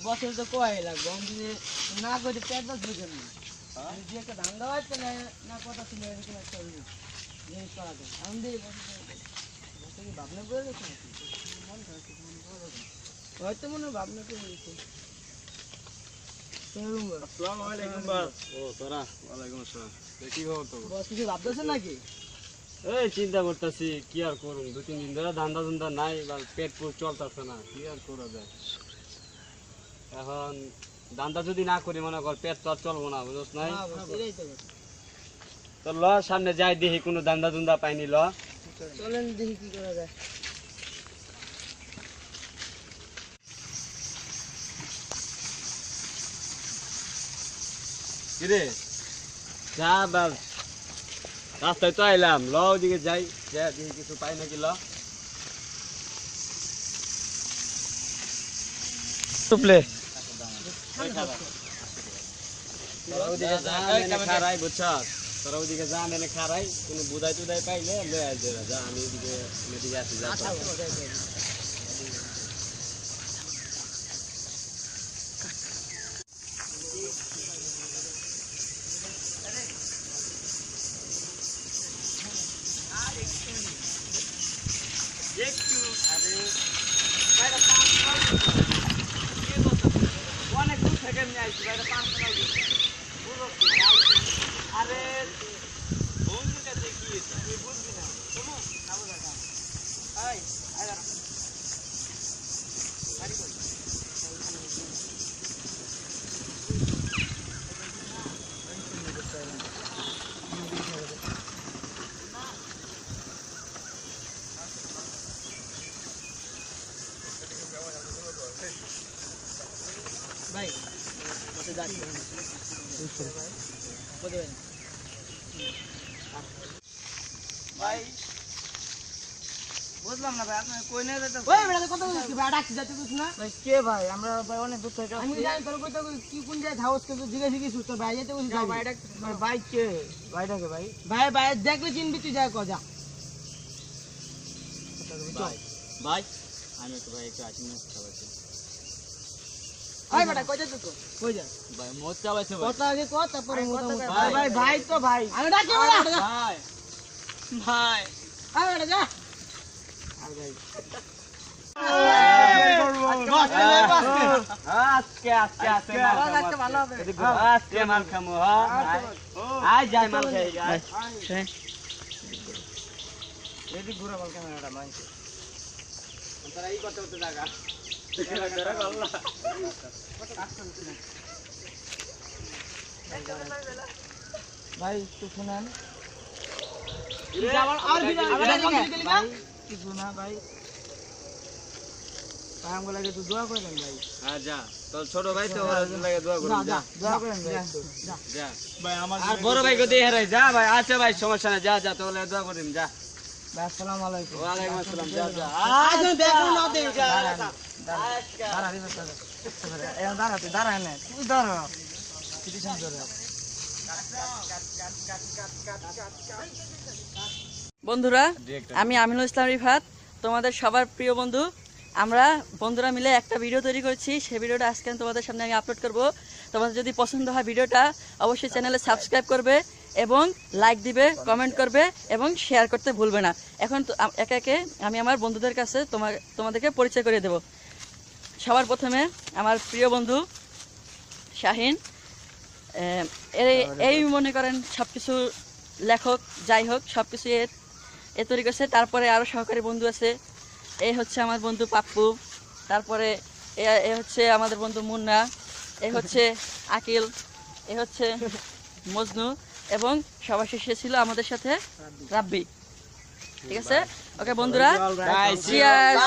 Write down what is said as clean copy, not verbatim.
বছর তো কয় লাগবে না করে পেট বাস বুঝেন যে একটা ধান দেওয়া হচ্ছে না কথা ছিল এরকম একটা জিনিস করা যায় আমি দিয়ে ভাবনা করে গেছে হয়তো মনে ভাবনা করে গেছে। নাকি এই চিন্তা করতেছি কি আর করুন, 2-3 দিন ধরে ধান্দা ধুন্দা নাই, পেট পুর চলতেছে না, কি আর করা যায়। এখন ধান্দা যদি না করি মনে কর পেট তো আর চলবো না, বুঝছ নাই? তো ল সামনে যাই দেখি কোনো ধান্দা ধুন্দা পাইনি, ল চলেন দেখি কি করা যায়। কিরে যা বাল রাস্তায় তো আইলাম, ল ওদিকে যাই, দেখি কিছু পাই নাকি, ল টুপলে খারাই বুঝছ, তোরা ওদিকে যা মেনে খারাই, কোনো বুধাই টুদাই পাইলে লয়ে আসবে যা, আমি এদিকে আসি যা। অনেক দূর থেকে নিয়ে আসছি ভাই, 5 আরে বন্ধুর কাছে কি তুই বুঝবি না, শোনো না বোঝা না। এই আরে গাড়ি কই ভাই বসে যাচ্ছি ভাই, বুঝলাম না ভাই আপনি কই নিয়ে যেতে ওই বেটা কত বলছিস ভাই, ডাকছি যাতে কিছু না ভাই। কে ভাই? আমরা ভাই অনেক দূর থেকে আমি জানি তোর কইতে কি কোন জায়গায় হাউস কিছু জিজ্ঞাসা কিছু তোর ভাই যেতে বলছিস ভাই। ভাই কে? ভাইটাকে ভাই ভাই দেখলে চিনবি তুই, যা কজা ভাই। ভাই আমি তো ভাই একটু আসি না খাওয়াচ্ছি। ভাই বেটা কই যাচ্ছ তো? কই যা ভাই? মোচ চাবাইছে ভাই, কথা আগে কত তারপরে মোটামুটি ভাই ভাই তো ভাই আমি ডাকি বেটা ভাই ভাই আরে বেটা যা আর ভাই আজকে ভালো হবে, আজকে মাল খামু। আয় যাই মাল খাই এদিক ঘুরে বল ক্যামেরাটা মাইছে তারা এই করতে করতে জায়গা ভাই একটু শুনেন কিছু না ভাই, আমগুলো একটু দোয়া করেন ভাই। হ্যাঁ যা, তোর ছোট ভাই তো লাগে দোয়া করেন, যা দোয়া করেন ভাই, যা ভাই আমার আর বড় ভাই কো দিয়ে হারাই, যা ভাই আচ্ছা ভাই সমস্যা না, যা যা তোলে দোয়া করেন, যা ভাই। আসসালামু আলাইকুম। ওয়া আলাইকুম আসসালাম, যা যা আজ দেখো না দে, যা দাঁড়া রে বাচ্চা এ দাঁড়া, তুই দাঁড়া না, তুই দাঁড়া কিছু সুন্দর। বন্ধুরা আমি আমিনুল ইসলাম রিফাত, তোমাদের সবার প্রিয় বন্ধু। আমরা বন্ধুরা মিলে একটা ভিডিও তৈরি করেছি, সেই ভিডিওটা আজকে তোমাদের সামনে আমি আপলোড করব। তোমাদের যদি পছন্দ হয় ভিডিওটা অবশ্যই চ্যানেলে সাবস্ক্রাইব করবে এবং লাইক দিবে, কমেন্ট করবে এবং শেয়ার করতে ভুলবে না। এখন একে একে আমি আমার বন্ধুদের কাছে তোমাদেরকে পরিচয় করে দেব। সবার প্রথমে আমার প্রিয় বন্ধু শাহিন, এই মনে করেন সব কিছু লেখক যাই হোক সব কিছু এ তৈরি করছে। তারপরে আরও সহকারী বন্ধু আছে, এই হচ্ছে আমার বন্ধু পাপ্পু, তারপরে এ হচ্ছে আমাদের বন্ধু মুন্না, এ হচ্ছে আকিল, এ হচ্ছে মজনু এবং সবার শেষে ছিল আমাদের সাথে রাব্বি। ঠিক আছে, ওকে বন্ধুরা, চিয়ার্স।